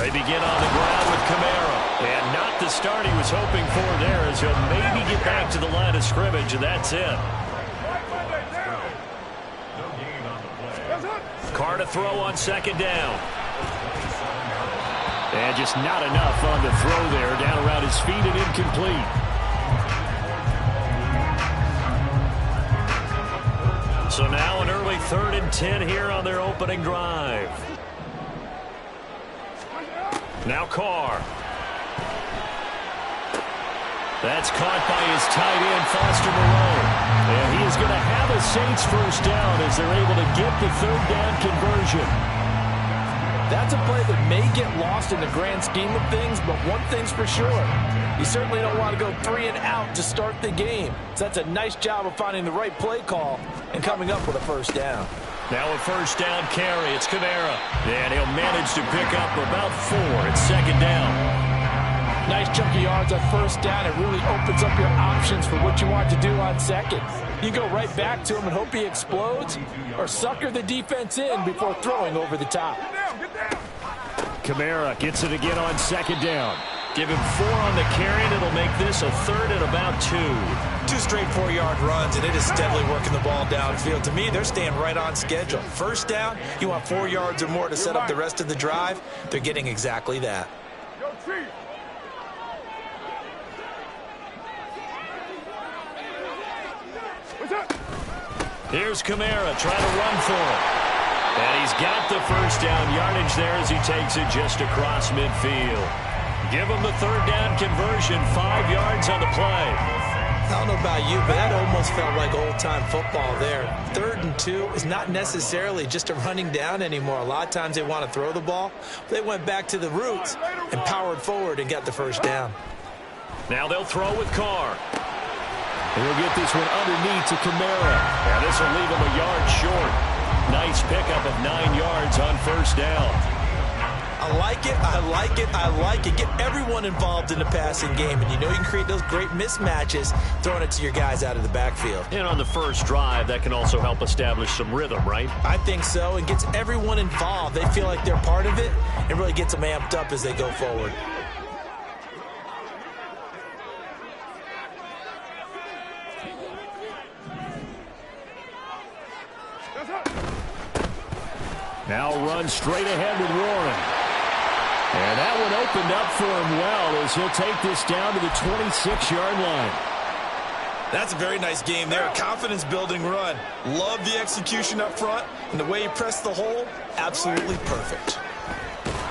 They begin on the ground with Kamara. And not the start he was hoping for there, as he'll maybe get back to the line of scrimmage, and that's it. Carr to throw on second down. And just not enough on the throw there. Down around his feet and incomplete. So now an early 3rd and 10 here on their opening drive. Now Carr. That's caught by his tight end, Foster Moreau. And he is going to have a Saints first down as they're able to get the 3rd down conversion. That's a play that may get lost in the grand scheme of things, but one thing's for sure. You certainly don't want to go 3 and out to start the game. So that's a nice job of finding the right play call and coming up with a first down. Now a first down carry. It's Kamara. And he'll manage to pick up about 4. It's second down. Nice chunk of yards on first down. It really opens up your options for what you want to do on second. You go right back to him and hope he explodes, or sucker the defense in before throwing over the top. Kamara gets it again on second down. Give him 4 on the carry, and it'll make this a 3rd and about 2. 2 straight 4-yard runs, and it is steadily working the ball downfield. To me, they're staying right on schedule. First down, you want 4 yards or more to set up the rest of the drive. They're getting exactly that. Here's Kamara trying to run for it. And he's got the first down yardage there as he takes it just across midfield. Give him the 3rd down conversion, 5 yards on the play. I don't know about you, but that almost felt like old-time football there. 3rd and 2 is not necessarily just a running down anymore. A lot of times they want to throw the ball. They went back to the roots and powered forward and got the first down. Now they'll throw with Carr. And he'll get this one underneath to Kamara. And this will leave him a yard short. Nice pickup of 9 yards on first down. I like it, I like it, I like it. Get everyone involved in the passing game. And you know you can create those great mismatches throwing it to your guys out of the backfield. And on the first drive, that can also help establish some rhythm, right? I think so. It gets everyone involved. They feel like they're part of it. It really gets them amped up as they go forward. Now run straight ahead with Warren. And that one opened up for him well as he'll take this down to the 26-yard line. That's a very nice game there. Confidence-building run. Love the execution up front. And the way he pressed the hole, absolutely perfect.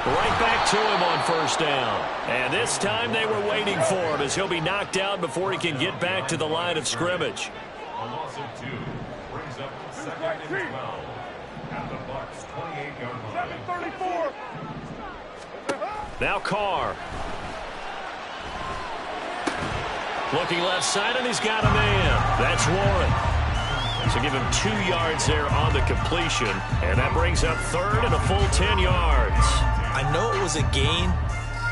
Right back to him on first down. And this time they were waiting for him as he'll be knocked down before he can get back to the line of scrimmage. A loss of 2 brings up 2nd and 12 at the Bucs' 28-yard line. 7:34. Now Carr. Looking left side, and he's got a man. That's Warren. So give him 2 yards there on the completion. And that brings up 3rd and a full 10 yards. I know it was a gain,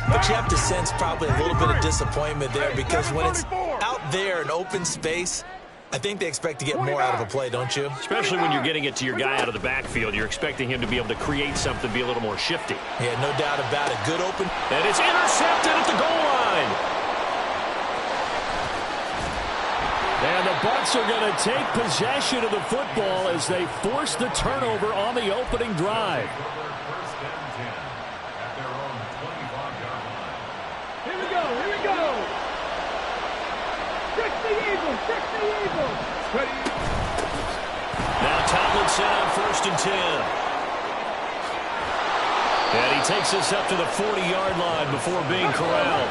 but you have to sense probably a little bit of disappointment there because when it's out there in open space, I think they expect to get more out of a play, don't you? Especially when you're getting it to your guy out of the backfield. You're expecting him to be able to create something, be a little more shifty. Yeah, no doubt about it. Good open. And it's intercepted at the goal line. And the Bucs are going to take possession of the football as they force the turnover on the opening drive. Here we go, here we go. Trick the Eagles, trick the Eagles. Ready. Now Tomlinson on 1st and 10. And he takes us up to the 40-yard line before being corralled.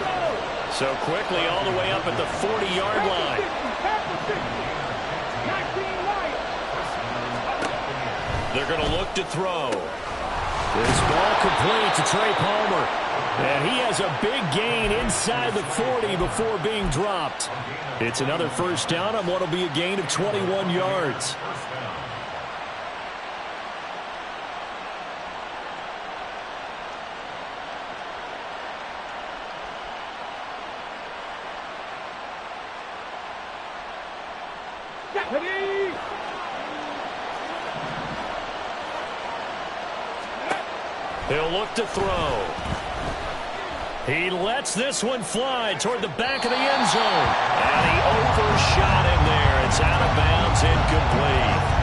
So quickly all the way up at the 40-yard line. They're going to look to throw. This ball complete to Trey Palmer. And he has a big gain inside the 40 before being dropped. It's another first down on what will be a gain of 21 yards. He'll look to throw. He lets this one fly toward the back of the end zone. And he overshot him there. It's out of bounds, incomplete.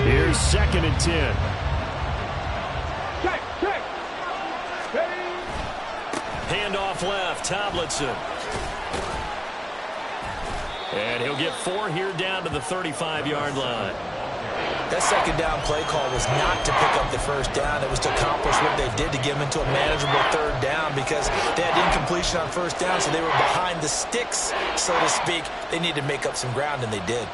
Here's 2nd and 10. Check. Ready. Handoff left, Tomlinson. And he'll get 4 here down to the 35-yard line. That second down play call was not to pick up the first down. It was to accomplish what they did to get them into a manageable 3rd down because they had incompletion on 1st down, so they were behind the sticks, so to speak. They needed to make up some ground, and they did.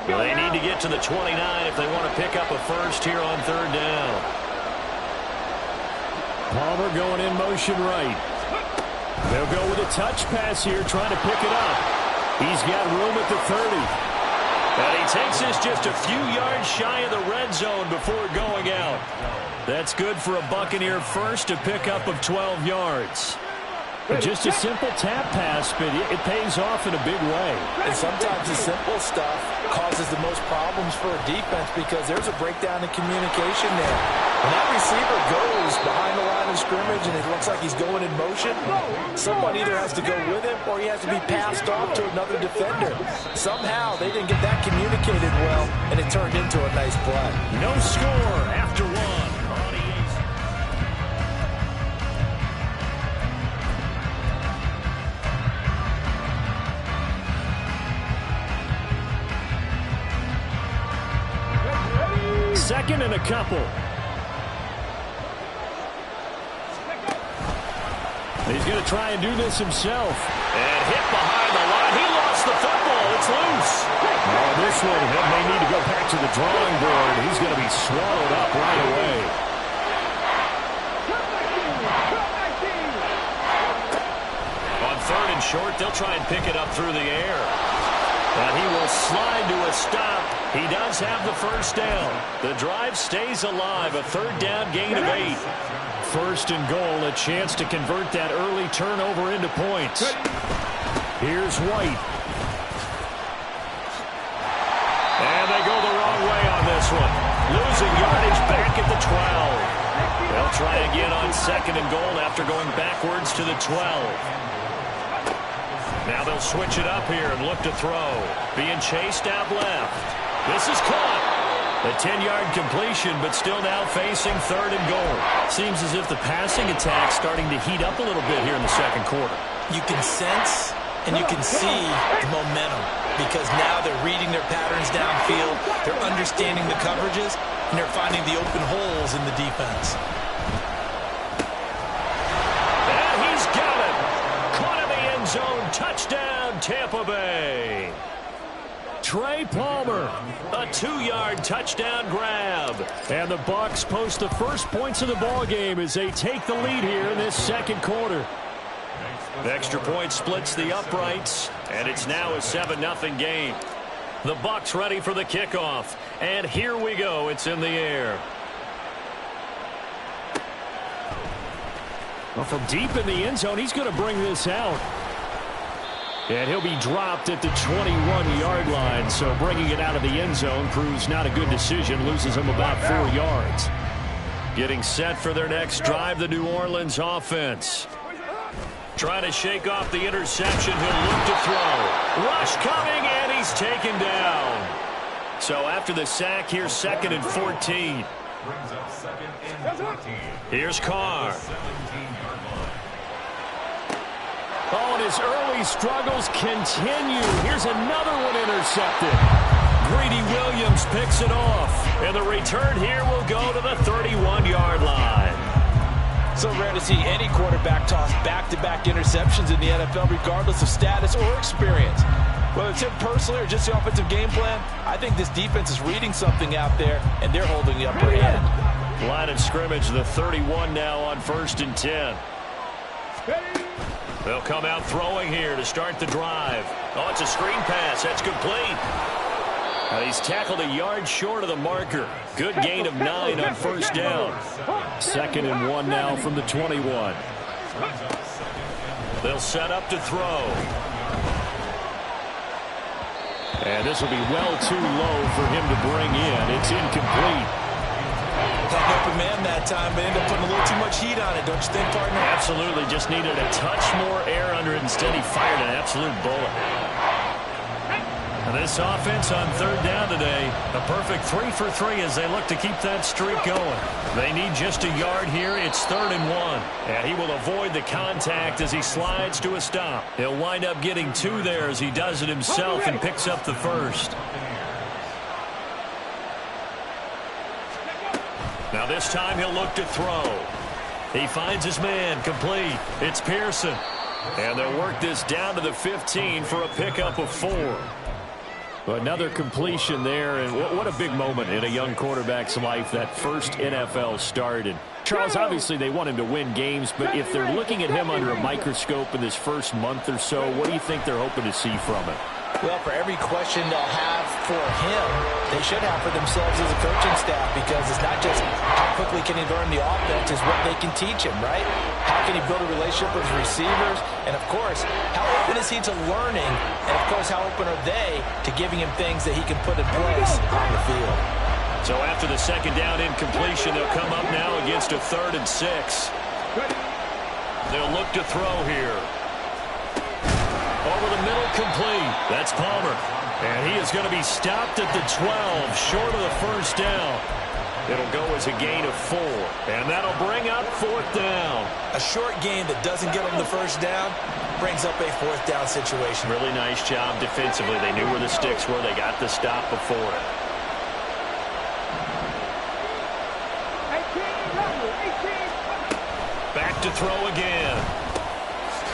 Well, they need to get to the 29 if they want to pick up a first here on 3rd down. Palmer going in motion right. They'll go with a touch pass here, trying to pick it up. He's got room at the 30. And he takes this just a few yards shy of the red zone before going out. That's good for a Buccaneer first, a pickup of 12 yards. Just a simple tap pass, but it pays off in a big way. And sometimes the simple stuff causes the most problems for a defense because there's a breakdown in communication there. When that receiver goes behind the line of scrimmage and it looks like he's going in motion, someone either has to go with him or he has to be passed off to another defender. Somehow they didn't get that communicated well, and it turned into a nice play. No score after 1. Second and a couple. He's going to try and do this himself. And hit behind the line. He lost the football. It's loose. Oh, this one, he may need to go back to the drawing board. He's going to be swallowed up right away. On 3rd and short, they'll try and pick it up through the air. And he will slide to a stop. He does have the first down. The drive stays alive. A 3rd down gain of 8. 1st and goal, a chance to convert that early turnover into points. Here's White. And they go the wrong way on this one. Losing yardage back at the 12. They'll try again on 2nd and goal after going backwards to the 12. Now they'll switch it up here and look to throw. Being chased out left. This is caught. A 10-yard completion, but still now facing 3rd and goal. Seems as if the passing attack's starting to heat up a little bit here in the 2nd quarter. You can sense and you can see the momentum because now they're reading their patterns downfield, they're understanding the coverages, and they're finding the open holes in the defense. And he's got it. Caught in the end zone. Touchdown, Tampa Bay. Trey Palmer, a 2-yard touchdown grab. And the Bucs post the first points of the ballgame as they take the lead here in this 2nd quarter. The extra point splits the uprights, and it's now a 7-0 game. The Bucs ready for the kickoff, and here we go. It's in the air. Well, from deep in the end zone, he's going to bring this out. And he'll be dropped at the 21-yard line, so bringing it out of the end zone proves not a good decision, loses him about 4 yards. Getting set for their next drive, the New Orleans offense. Trying to shake off the interception, he'll look to throw. Rush coming, and he's taken down. So after the sack, here's 2nd and 14. Brings up 2nd and 14. Here's Carr. Oh, and his early struggles continue. Here's another one intercepted. Greedy Williams picks it off. And the return here will go to the 31-yard line. So rare to see any quarterback toss back-to-back interceptions in the NFL, regardless of status or experience. Whether it's him personally or just the offensive game plan, I think this defense is reading something out there, and they're holding the upper hand. Line of scrimmage, the 31 now on 1st and 10. They'll come out throwing here to start the drive. Oh, it's a screen pass. That's complete. He's tackled a yard short of the marker. Good gain of 9 on first down. 2nd and 1 now from the 21. They'll set up to throw. And this will be well too low for him to bring in. It's incomplete. Had an open man that time, but ended up putting a little too much heat on it, don't you think, partner? Absolutely. Just needed a touch more air under it. Instead, he fired an absolute bullet. And this offense on 3rd down today, a perfect 3 for 3 as they look to keep that streak going. They need just a yard here. It's 3rd and 1. And he will avoid the contact as he slides to a stop. He'll wind up getting 2 there as he does it himself and picks up the first. Now this time he'll look to throw. He finds his man complete. It's Pearson. And they'll work this down to the 15 for a pickup of 4. Another completion there, and what a big moment in a young quarterback's life, that first NFL start. And Charles, obviously they want him to win games, but if they're looking at him under a microscope in this first month or so, what do you think they're hoping to see from it? Well, for every question they'll have for him, they should have for themselves as a coaching staff, because it's not just how quickly can he learn the offense, it's what they can teach him, right? How can he build a relationship with his receivers? And, of course, how open is he to learning? And, of course, how open are they to giving him things that he can put in place on the field? So after the 2nd down incompletion, they'll come up now against a 3rd and 6. They'll look to throw here. Over the middle, complete. That's Palmer. And he is going to be stopped at the 12, short of the first down. It'll go as a gain of 4. And that'll bring up 4th down. A short gain that doesn't get them the first down brings up a 4th down situation. Really nice job defensively. They knew where the sticks were. They got the stop before it. 18. Back to throw again.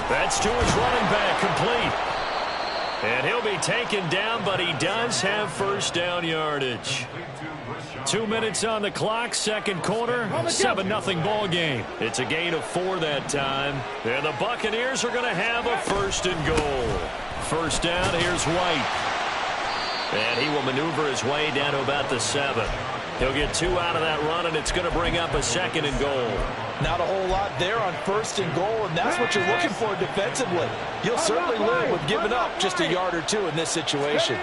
That's to his running back, complete. And he'll be taken down, but he does have first down yardage. 2 minutes on the clock, 2nd quarter, 7-0 ball game. It's a gain of 4 that time. And the Buccaneers are going to have a 1st and goal. First down, here's White. And he will maneuver his way down to about the 7. He'll get 2 out of that run, and it's going to bring up a 2nd and goal. Not a whole lot there on 1st and goal, and that's what you're looking for defensively. You'll certainly live with giving up just a yard or 2 in this situation.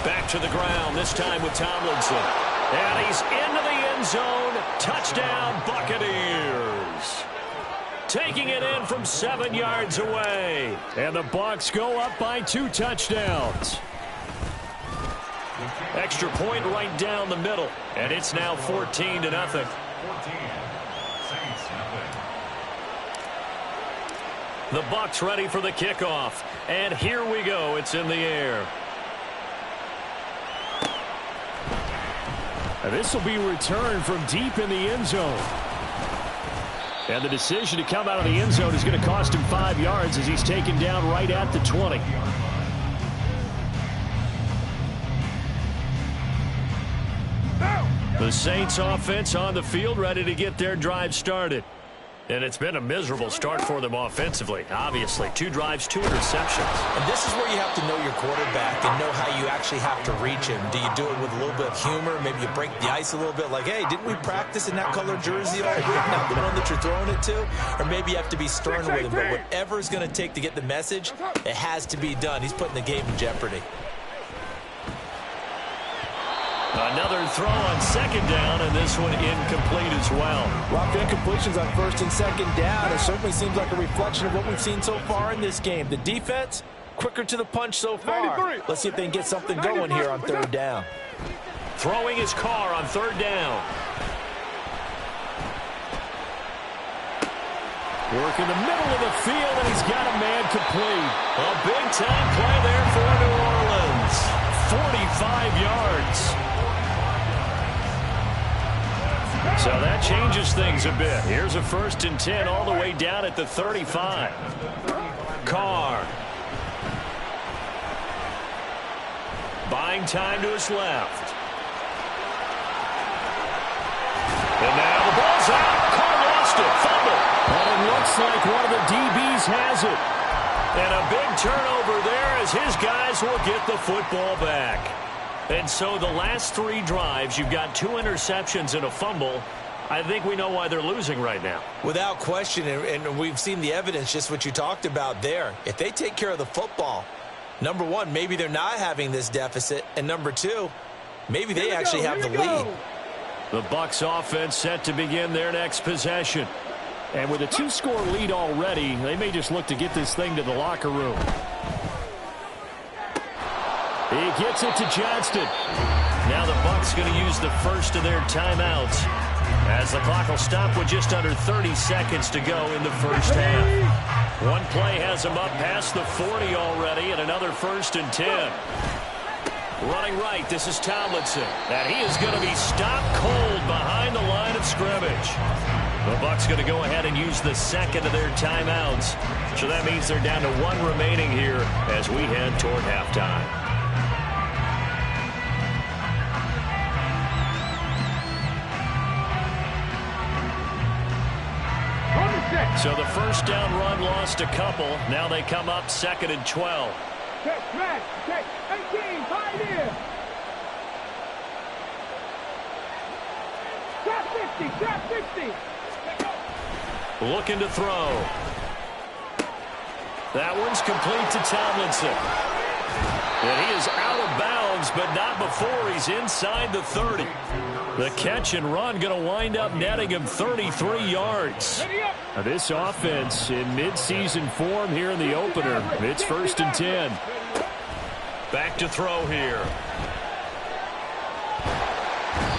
Back to the ground, this time with Tomlinson. And he's into the end zone. Touchdown, Buccaneers. Taking it in from 7 yards away. And the Bucs go up by 2 touchdowns. Extra point right down the middle. And it's now 14-0. The Bucs ready for the kickoff. And here we go. It's in the air. And this will be returned from deep in the end zone. And the decision to come out of the end zone is going to cost him 5 yards as he's taken down right at the 20. The Saints offense on the field, ready to get their drive started. And it's been a miserable start for them offensively. Obviously, 2 drives, 2 interceptions. And this is where you have to know your quarterback and know how you actually have to reach him. Do you do it with a little bit of humor? Maybe you break the ice a little bit, like, hey, didn't we practice in that color jersey all week, not the one that you're throwing it to? Or maybe you have to be stern with him. But whatever it's going to take to get the message, it has to be done. He's putting the game in jeopardy. Another throw on 2nd down, and this one incomplete as well. Lots of incompletions on 1st and 2nd down. It certainly seems like a reflection of what we've seen so far in this game. The defense, quicker to the punch so far. Let's see if they can get something going here on 3rd down. Throwing his car on 3rd down. Work in the middle of the field, and he's got a man complete. A big-time play there for New Orleans. 45 yards. So that changes things a bit. Here's a 1st and 10 all the way down at the 35. Carr. Buying time to his left. And now the ball's out. Carr lost it. Fumble. And it looks like one of the DBs has it. And a big turnover there as his guys will get the football back. And so the last 3 drives, you've got 2 interceptions and a fumble. I think we know why they're losing right now. Without question, and we've seen the evidence, just what you talked about there. If they take care of the football, number one, maybe they're not having this deficit. And number two, maybe they actually have the lead. The Bucs offense set to begin their next possession. And with a 2-score lead already, they may just look to get this thing to the locker room. He gets it to Johnston. Now the Bucs going to use the first of their timeouts, as the clock will stop with just under 30 seconds to go in the first half. One play has him up past the 40 already, and another 1st and 10. Running right, this is Tomlinson. And he is going to be stopped cold behind the line of scrimmage. The Bucs going to go ahead and use the second of their timeouts. So that means they're down to 1 remaining here as we head toward halftime. So the first down run lost a couple. Now they come up 2nd and 12. Check, 18, pioneer. Trap 50. Looking to throw. That one's complete to Tomlinson. And he is out of bounds, but not before he's inside the 30. The catch and run going to wind up netting him 33 yards. Now this offense in midseason form here in the opener. It's 1st and 10. Back to throw here.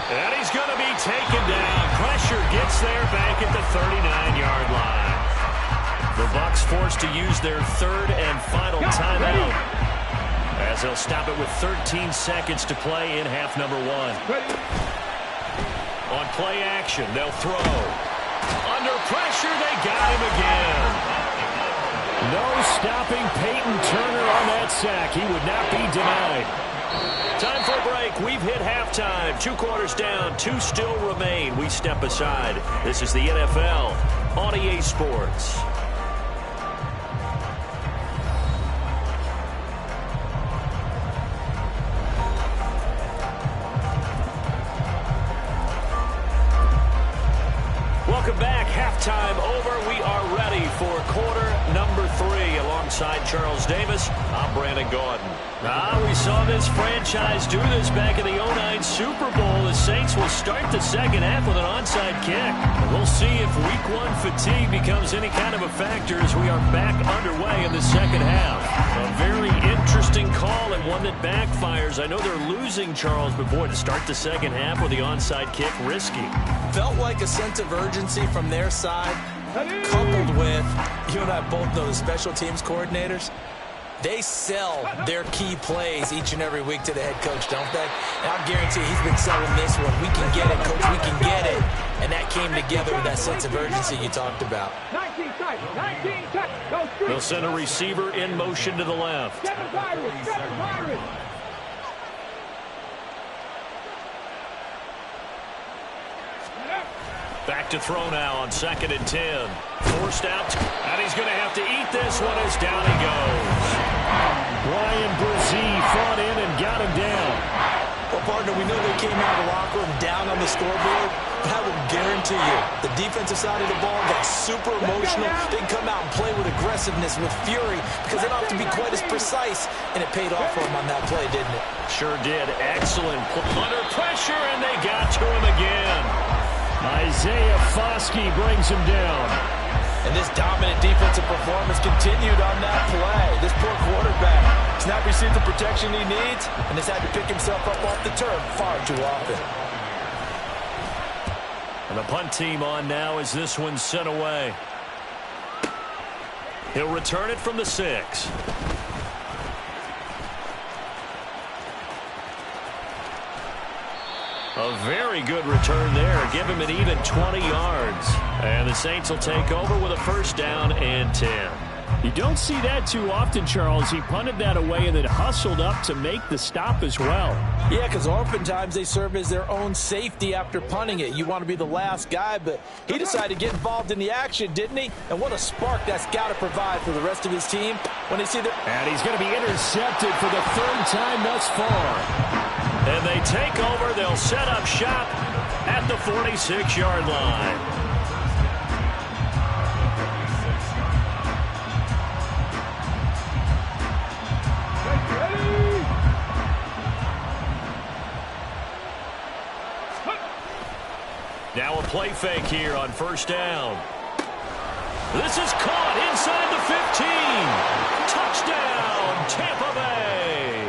And he's going to be taken down. Pressure gets there back at the 39-yard line. The Bucs forced to use their 3rd and final timeout, as they'll stop it with 13 seconds to play in half number 1. On play action, they'll throw. Under pressure, they got him again. No stopping Peyton Turner on that sack. He would not be denied. Time for a break. We've hit halftime. 2 quarters down, 2 still remain. We step aside. This is the NFL on EA Sports. Welcome back. Halftime over. We are ready for quarter number 3. Alongside Charles Davis, I'm Brandon Gordon. We saw this franchise do this back in the 2009 Super Bowl. The Saints will start the second half with an onside kick. We'll see if week 1 fatigue becomes any kind of a factor as we are back underway in the second half. A very interesting call and one that backfires. I know they're losing, Charles, but boy, to start the second half with the onside kick, risky. Felt like a sense of urgency from their side, coupled with, you and I both know the special teams coordinators, they sell their key plays each and every week to the head coach, don't they? And I'll guarantee he's been selling this one. We can get it, coach, we can get it. And that came together with that sense of urgency you talked about. 19 tight. They'll send a receiver in motion to the left. 7 Pirates. Back to throw now on 2nd and 10. Forced out, and he's going to have to eat this one as down he goes. Ryan Brzee fought in and got him down. Well, partner, we know they came out of the locker room down on the scoreboard, but I will guarantee you the defensive side of the ball got super emotional. They can come out and play with aggressiveness, with fury, because they don't have to be quite as precise, and it paid off for them on that play, didn't it? Sure did. Excellent. Under pressure, and they got to him again. Isaiah Foskey brings him down. And this dominant defensive performance continued on that play. This poor quarterback has not received the protection he needs and has had to pick himself up off the turf far too often. And the punt team on now as this one's sent away. He'll return it from the 6. A very good return there. Give him an even 20 yards. And the Saints will take over with a 1st down and 10. You don't see that too often, Charles. He punted that away and then hustled up to make the stop as well. Yeah, because oftentimes they serve as their own safety after punting it. You want to be the last guy, but he decided to get involved in the action, didn't he? And what a spark that's got to provide for the rest of his team when they see that. And he's going to be intercepted for the third time thus far. And they take over. They'll set up shop at the 46-yard line. Now a play fake here on first down. This is caught inside the 15. Touchdown, Tampa Bay.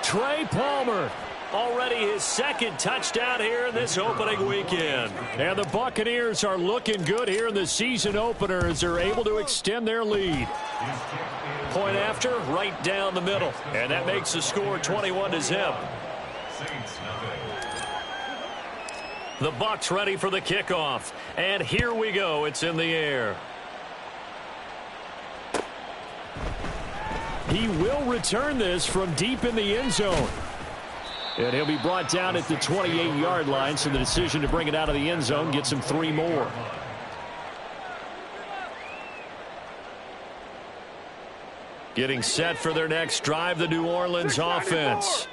Trey Palmer, already his second touchdown here in this opening weekend. And the Buccaneers are looking good here in the season opener as they're able to extend their lead. Point after, right down the middle. And that makes the score 21-0. The Bucs ready for the kickoff. And here we go. It's in the air. He will return this from deep in the end zone. And he'll be brought down at the 28-yard line, so the decision to bring it out of the end zone gets him 3 more. Getting set for their next drive, the New Orleans offense.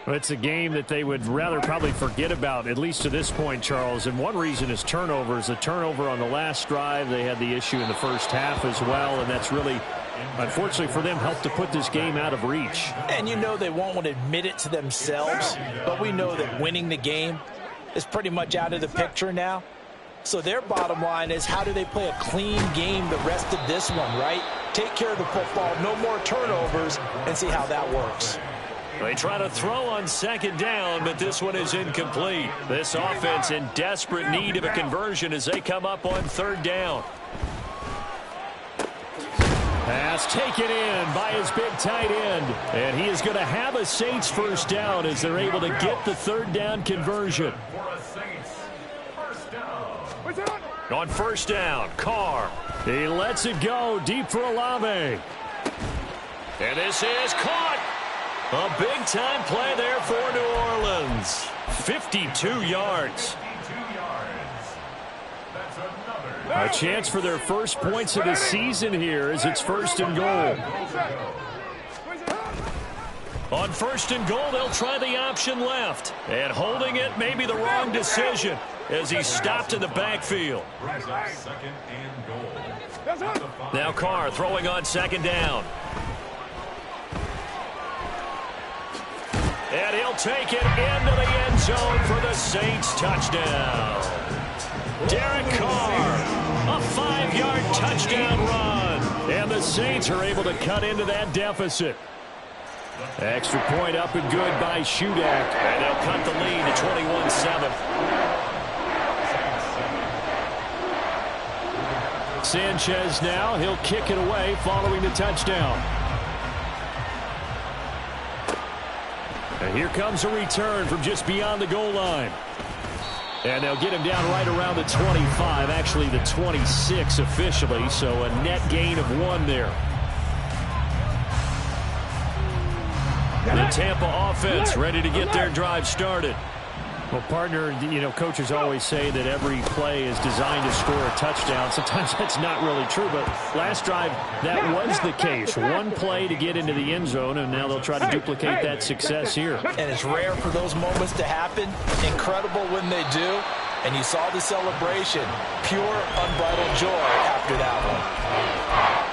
It's a game that they would rather probably forget about, at least to this point, Charles. And one reason is turnovers. The turnover on the last drive, they had the issue in the first half as well, and that's really, unfortunately for them, helped to put this game out of reach. And you know they won't want to admit it to themselves, but we know that winning the game is pretty much out of the picture now. So their bottom line is, how do they play a clean game the rest of this one, right? Take care of the football, no more turnovers, and see how that works. They try to throw on second down, but this one is incomplete. This offense in desperate need of a conversion as they come up on third down. Pass taken in by his big tight end. And he is going to have a Saints first down as they're able to get the third down conversion. On first down, Carr. He lets it go deep for Olave. And this is caught. A big-time play there for New Orleans. 52 yards. A chance for their first points of the season here as it's first and goal. On first and goal, they'll try the option left. And holding it may be the wrong decision as he's stopped in the backfield. Now Carr throwing on second down. And he'll take it into the end zone for the Saints touchdown. Derek Carr, a 5-yard touchdown run. And the Saints are able to cut into that deficit. Extra point up and good by Shudak. And they'll cut the lead to 21-7. Sanchez now, he'll kick it away following the touchdown. And here comes a return from just beyond the goal line. And they'll get him down right around the 25, actually the 26 officially, so a net gain of 1 there. The Tampa offense ready to get their drive started. Well, partner, you know, coaches always say that every play is designed to score a touchdown. Sometimes that's not really true, but last drive, that was the case. One play to get into the end zone, and now they'll try to duplicate that success here. And it's rare for those moments to happen. Incredible when they do. And you saw the celebration. Pure, unbridled joy after that one.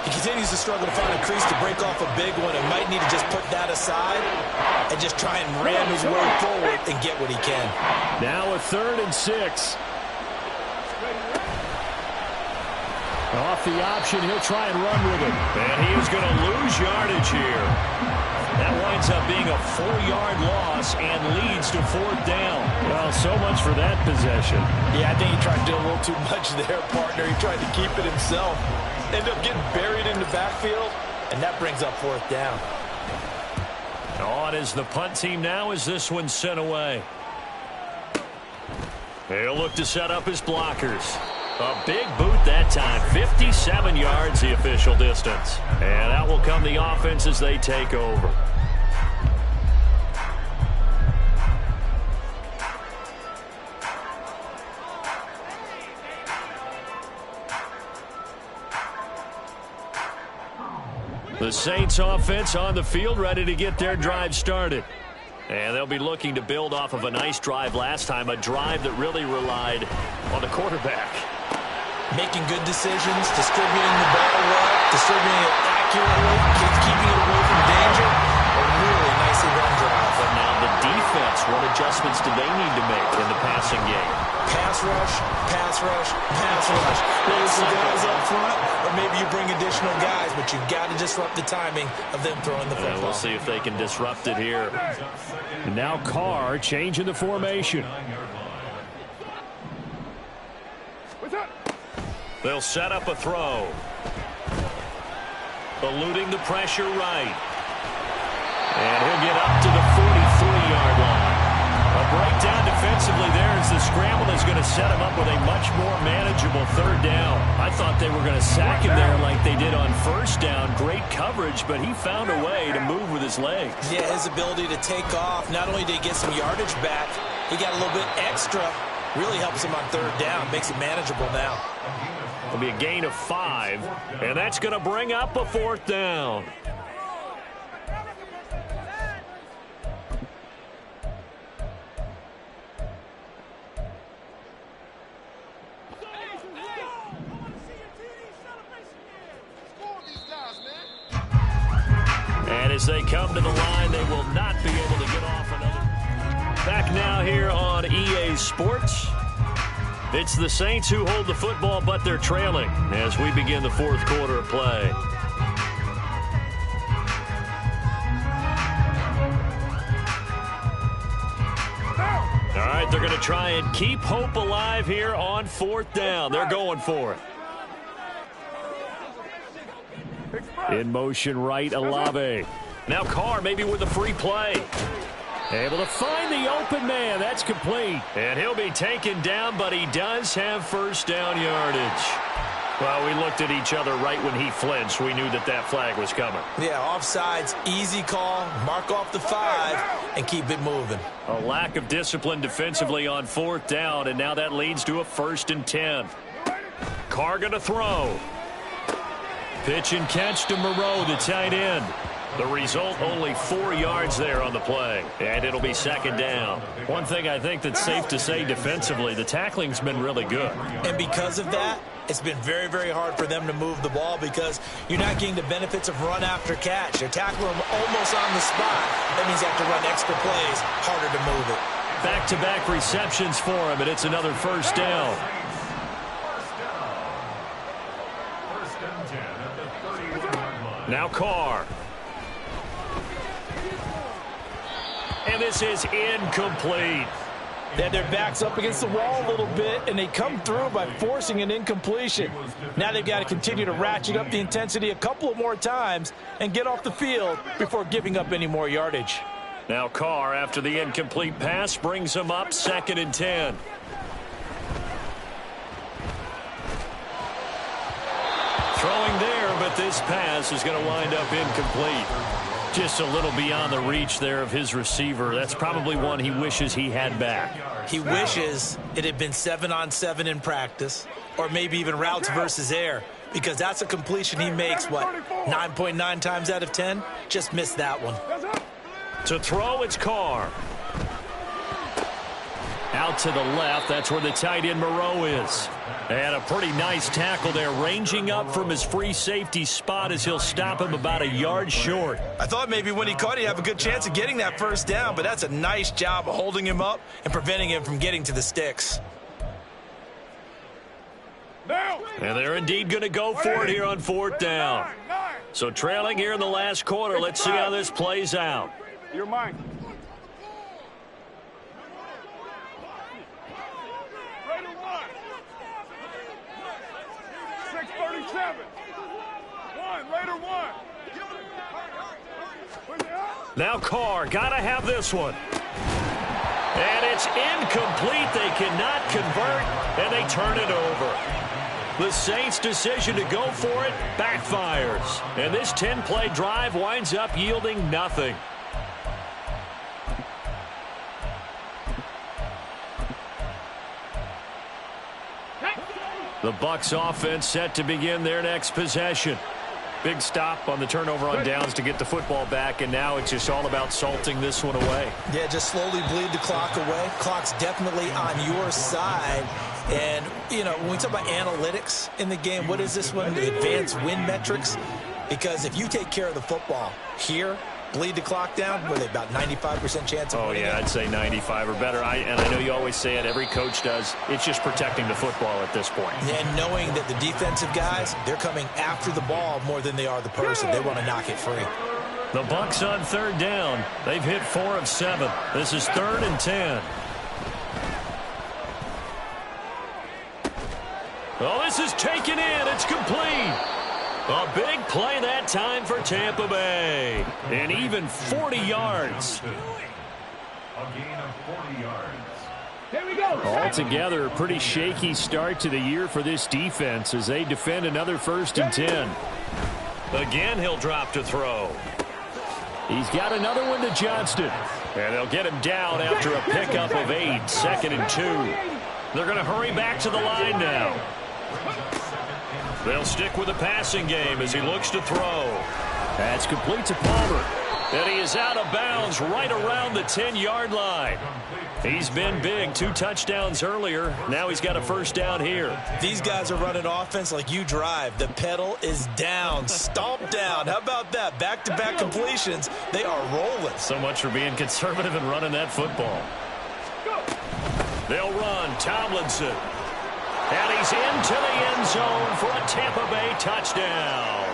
He continues to struggle to find a crease to break off a big one and might need to just put that aside and just try and ram his way forward and get what he can. Now a 3rd and 6. Off the option, he'll try and run with it. And he is going to lose yardage here. That winds up being a 4-yard loss and leads to 4th down. Well, so much for that possession. Yeah, I think he tried to do a little too much there, partner. He tried to keep it himself. Ended up getting buried in the backfield, and that brings up 4th down. On is the punt team now as this one's sent away. He'll look to set up his blockers. A big boot that time. 57 yards the official distance. And out will come the offense as they take over. The Saints offense on the field, ready to get their drive started. And they'll be looking to build off of a nice drive last time, a drive that really relied on the quarterback. Making good decisions, distributing the ball well, distributing it accurately, keeping it away from danger. A really nicely run drive. But now the defense, what adjustments do they need to make in the passing game? Pass rush, pass rush, pass rush. Maybe some guys up front, or maybe you bring additional guys, but you've got to disrupt the timing of them throwing the football. We'll see if they can disrupt it here. And now Carr changing the formation. They'll set up a throw. Eluding the pressure right. And he'll get up to the 43-yard line. A breakdown defensively there as the scramble is going to set him up with a much more manageable third down. I thought they were going to sack him there like they did on first down. Great coverage, but he found a way to move with his legs. Yeah, his ability to take off. Not only did he get some yardage back, he got a little bit extra. Really helps him on third down. Makes it manageable now. It'll be a gain of 5, and that's going to bring up a fourth down. And as they come to the line, they will not be able to get off another. Back now here on EA Sports. It's the Saints who hold the football, but they're trailing as we begin the fourth quarter of play. All right, they're going to try and keep hope alive here on fourth down. They're going for it. In motion right, Olave. Now Carr maybe with a free play. Able to find the open man. That's complete. And he'll be taken down, but he does have first down yardage. Well, we looked at each other right when he flinched. We knew that that flag was coming. Yeah, offsides, easy call. Mark off the 5 and keep it moving. A lack of discipline defensively on fourth down, and now that leads to a 1st and 10. Carr going to throw. Pitch and catch to Moreau, the tight end. The result, only 4 yards there on the play. And it'll be second down. One thing I think that's safe to say defensively, the tackling's been really good. And because of that, it's been very, very hard for them to move the ball because you're not getting the benefits of run after catch. They're tackling them almost on the spot. That means you have to run extra plays, harder to move it. Back-to-back receptions for him, and it's another first down. Now Carr. And this is incomplete. They had their backs up against the wall a little bit, and they come through by forcing an incompletion. Now they've got to continue to ratchet up the intensity a couple of more times and get off the field before giving up any more yardage. Now Carr, after the incomplete pass, brings him up 2nd and 10. Throwing there, but this pass is going to wind up incomplete. Just a little beyond the reach there of his receiver. That's probably one he wishes he had back. He wishes it had been 7-on-7 in practice, or maybe even routes versus air, because that's a completion he makes, 9.9 times out of 10? Just missed that one. To throw, it's Carr. Out to the left, that's where the tight end Moreau is. And a pretty nice tackle there, ranging up from his free safety spot as he'll stop him about a yard short. I thought maybe when he caught, he'd have a good chance of getting that first down, but that's a nice job of holding him up and preventing him from getting to the sticks. And they're indeed going to go for it here on fourth down. So trailing here in the last quarter, let's see how this plays out. You're mine. Now Carr, gotta have this one. And it's incomplete. They cannot convert, and they turn it over. The Saints' decision to go for it backfires. And this 10-play drive winds up yielding nothing. The Bucs offense set to begin their next possession. Big stop on the turnover on downs to get the football back, and now it's just all about salting this one away. Yeah, just slowly bleed the clock away. Clock's definitely on your side. And, you know, when we talk about analytics in the game, what is this one? The advanced win metrics? Because if you take care of the football here, bleed the clock down, what are they, about 95% chance of winning? Oh, yeah, I'd say 95 or better. And I know you always say it, every coach does. It's just protecting the football at this point. And knowing that the defensive guys, they're coming after the ball more than they are the person. They want to knock it free. The Bucs on third down. They've hit 4 of 7. This is 3rd and 10. Oh, this is taken in. It's complete. A big play that time for Tampa Bay. And even 40 yards. A gain of 40 yards. Here we go. Altogether, a pretty shaky start to the year for this defense as they defend another 1st and 10. Again, he'll drop to throw. He's got another one to Johnston. And they'll get him down after a pickup of 8, 2nd and 2. They're going to hurry back to the line now. They'll stick with the passing game as he looks to throw. That's complete to Palmer. And he is out of bounds right around the 10-yard line. He's been big. 2 touchdowns earlier. Now he's got a 1st down here. These guys are running offense like you drive. The pedal is down, stomped down. How about that? Back-to-back completions. They are rolling. So much for being conservative and running that football. They'll run. Tomlinson. And he's into the end zone for a Tampa Bay touchdown.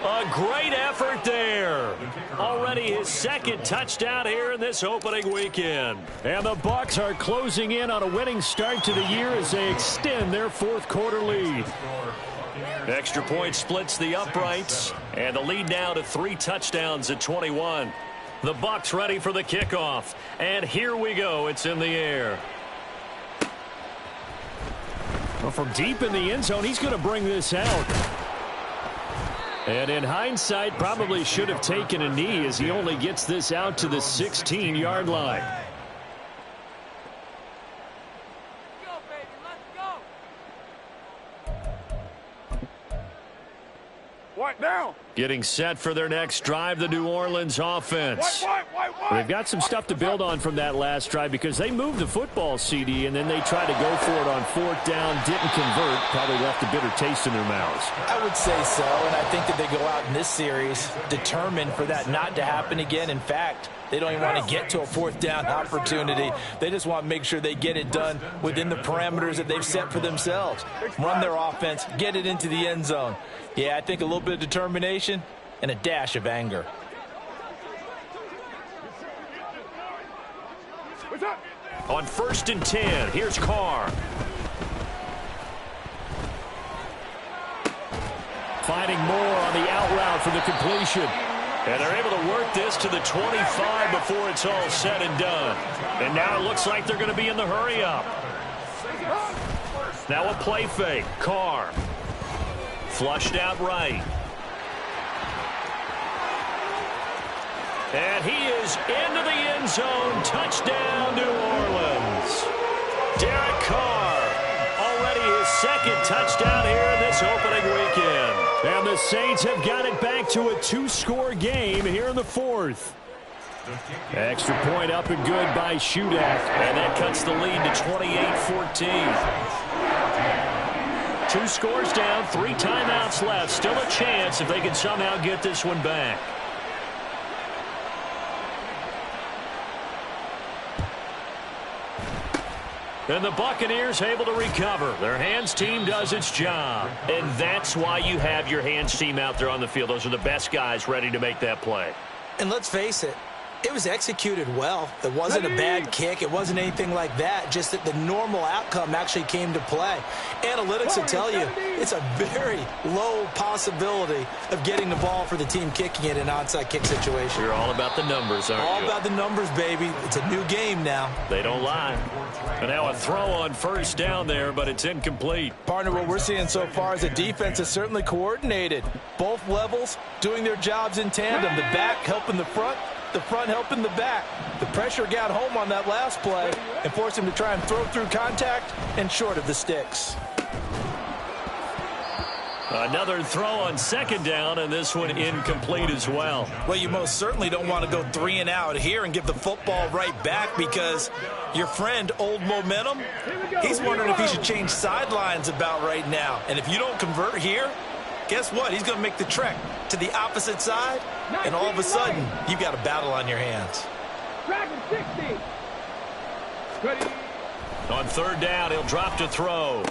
A great effort there. Already his 2nd touchdown here in this opening weekend. And the Bucs are closing in on a winning start to the year as they extend their 4th quarter lead. Extra point splits the uprights. And the lead now to 3 touchdowns at 21. The Bucs ready for the kickoff. And here we go. It's in the air. Well, from deep in the end zone, he's going to bring this out. And in hindsight, probably should have taken a knee as he only gets this out to the 16-yard line. Let's go, baby. Let's go. What now? Getting set for their next drive, the New Orleans offense. What? They've got some stuff to build on from that last drive because they moved the football, CD, and then they tried to go for it on 4th down, didn't convert, probably left a bitter taste in their mouths. I would say so, and I think that they go out in this series determined for that not to happen again. In fact, they don't even want to get to a 4th down opportunity. They just want to make sure they get it done within the parameters that they've set for themselves. Run their offense, get it into the end zone. Yeah, I think a little bit of determination and a dash of anger. What's up? On 1st and 10, here's Carr. Finding more on the out route for the completion. And they're able to work this to the 25 before it's all said and done. And now it looks like they're going to be in the hurry up. Now a play fake. Carr. Flushed out right. And he is into the end zone. Touchdown, New Orleans. Derek Carr, already his 2nd touchdown here in this opening weekend. And the Saints have got it back to a 2-score game here in the 4th. Extra point up and good by Shootak. And that cuts the lead to 28-14. 2 scores down, 3 timeouts left. Still a chance if they can somehow get this one back. And the Buccaneers able to recover. Their hands team does its job. And that's why you have your hands team out there on the field. Those are the best guys ready to make that play. And let's face it, It was executed well. It wasn't a bad kick. It wasn't anything like that. Just that the normal outcome actually came to play. Analytics will tell you it's a very low possibility of getting the ball for the team kicking it in an onside kick situation. You're all about the numbers, aren't you? All about the numbers, baby. It's a new game now. They don't lie. And now a throw on first down there, but it's incomplete. Partner, what we're seeing so far is the defense is certainly coordinated. Both levels doing their jobs in tandem. The back helping the front helping the back. The pressure got home on that last play and forced him to try and throw through contact and short of the sticks. Another throw on second down, and this one incomplete as well. Well, you most certainly don't want to go 3 and out here and give the football right back, because your friend, Old Momentum, he's wondering if he should change sidelines about right now. And if you don't convert here, guess what? He's going to make the trek to the opposite side, and all of a sudden, you've got a battle on your hands. On third down, he'll drop to throw.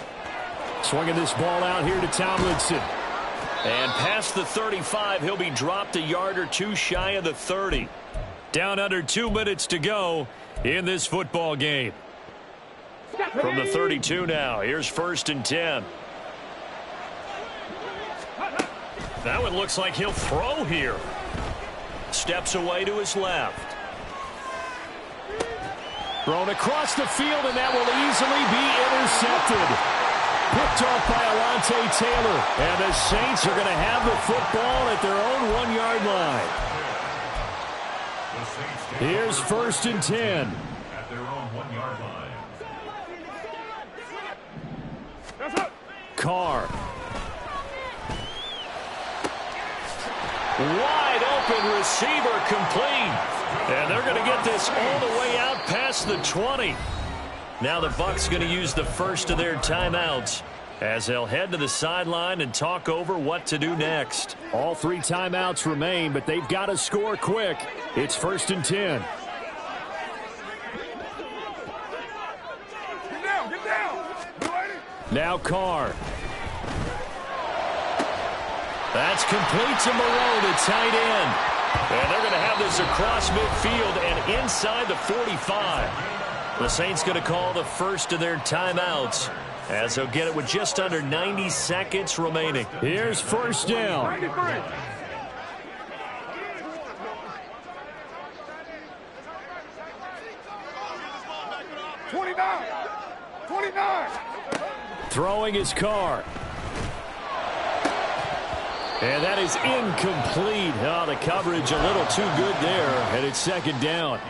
Swinging this ball out here to Tomlinson. And past the 35, he'll be dropped a yard or two shy of the 30. Down under 2 minutes to go in this football game. From the 32 now, here's 1st and 10. That one looks like he'll throw here. Steps away to his left. Thrown across the field, and that will easily be intercepted. Picked off by Alontae Taylor. And the Saints are going to have the football at their own 1-yard line. Here's 1st and 10. At their own 1-yard line. Carr. Wide open receiver, complete. And they're going to get this all the way out past the 20. Now the Bucs going to use the first of their timeouts as they'll head to the sideline and talk over what to do next. All 3 timeouts remain, but they've got to score quick. It's 1st and 10. Get down. Now Carr. That's complete to Moreau, the tight end. And they're going to have this across midfield and inside the 45. The Saints going to call the first of their timeouts as they'll get it with just under 90 seconds remaining. Here's 1st down. 29. Throwing his Carr. And that is incomplete. Oh, the coverage a little too good there, and it's 2nd down.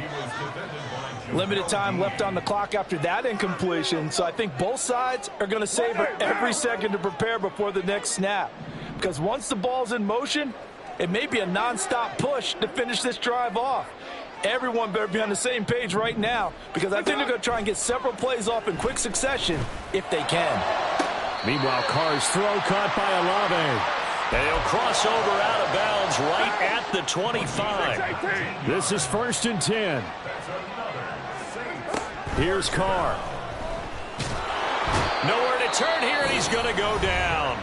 Limited time left on the clock after that incompletion, so I think both sides are going to savor every second to prepare before the next snap. Because once the ball's in motion, it may be a nonstop push to finish this drive off. Everyone better be on the same page right now, because I think they're going to try and get several plays off in quick succession if they can. Meanwhile, Carr's throw caught by Olave. And he'll cross over out of bounds right at the 25. This is 1st and 10. Here's Carr. Nowhere to turn here, and he's going to go down.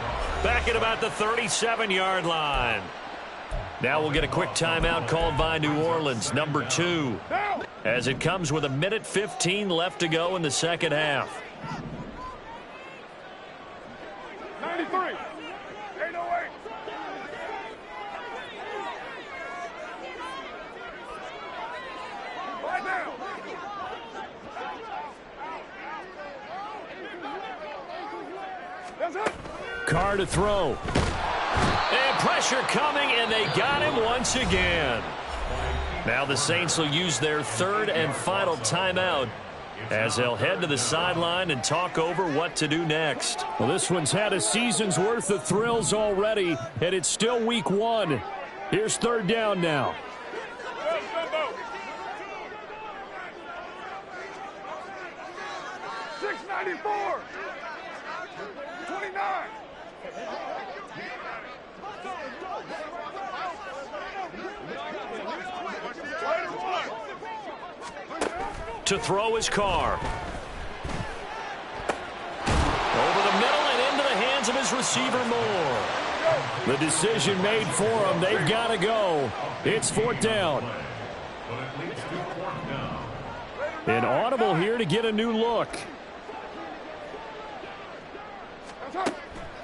Back at about the 37-yard line. Now we'll get a quick timeout called by New Orleans, number 2. As it comes with 1:15 left to go in the second half. 93. 808. Right now. That's it. Carr to throw. And pressure coming, and they got him once again. Now the Saints will use their 3rd and final timeout as they'll head to the sideline and talk over what to do next. Well, this one's had a season's worth of thrills already, and it's still week 1. Here's 3rd down now. 694. 29. To throw his Carr. Over the middle and into the hands of his receiver Moore. The decision made for him. They've got to go. It's 4th down. but it leads to 4th down. An audible here to get a new look.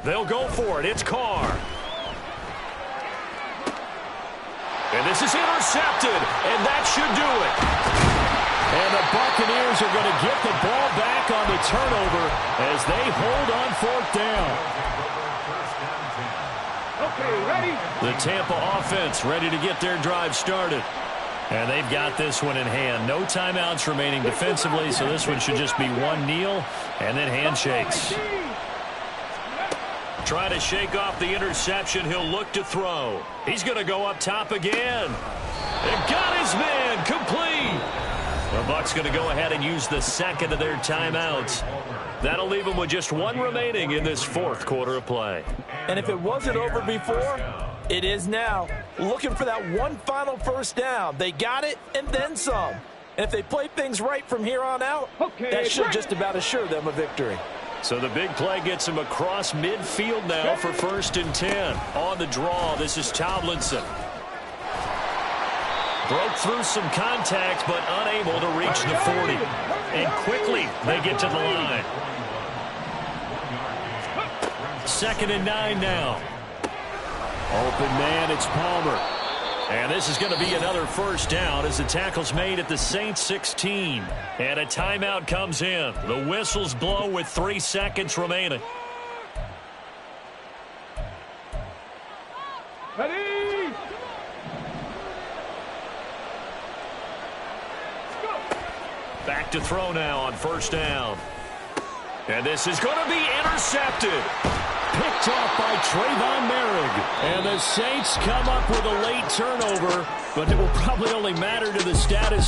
They'll go for it. It's Carr. And this is intercepted, and that should do it. And the Buccaneers are going to get the ball back on the turnover as they hold on 4th down. Okay, ready? The Tampa offense ready to get their drive started. And they've got this one in hand. No timeouts remaining defensively, so this one should just be one kneel and then handshakes. Try to shake off the interception. He'll look to throw. He's going to go up top again. And got his man complete. The Bucs going to go ahead and use the second of their timeouts. That'll leave them with just one remaining in this 4th quarter of play. And if it wasn't over before, it is now. Looking for that one final first down. They got it and then some. And if they play things right from here on out, that should just about assure them a victory. So the big play gets him across midfield now for 1st and 10. On the draw, this is Tomlinson. Broke through some contact, but unable to reach the 40. And quickly, they get to the line. 2nd and 9 now. Open man, it's Palmer. And this is going to be another first down as the tackle's made at the Saints 16. And a timeout comes in. The whistles blow with 3 seconds remaining. Ready? Back to throw now on 1st down. And this is going to be intercepted. Picked off by Trayvon Merrick. And the Saints come up with a late turnover, but it will probably only matter to the status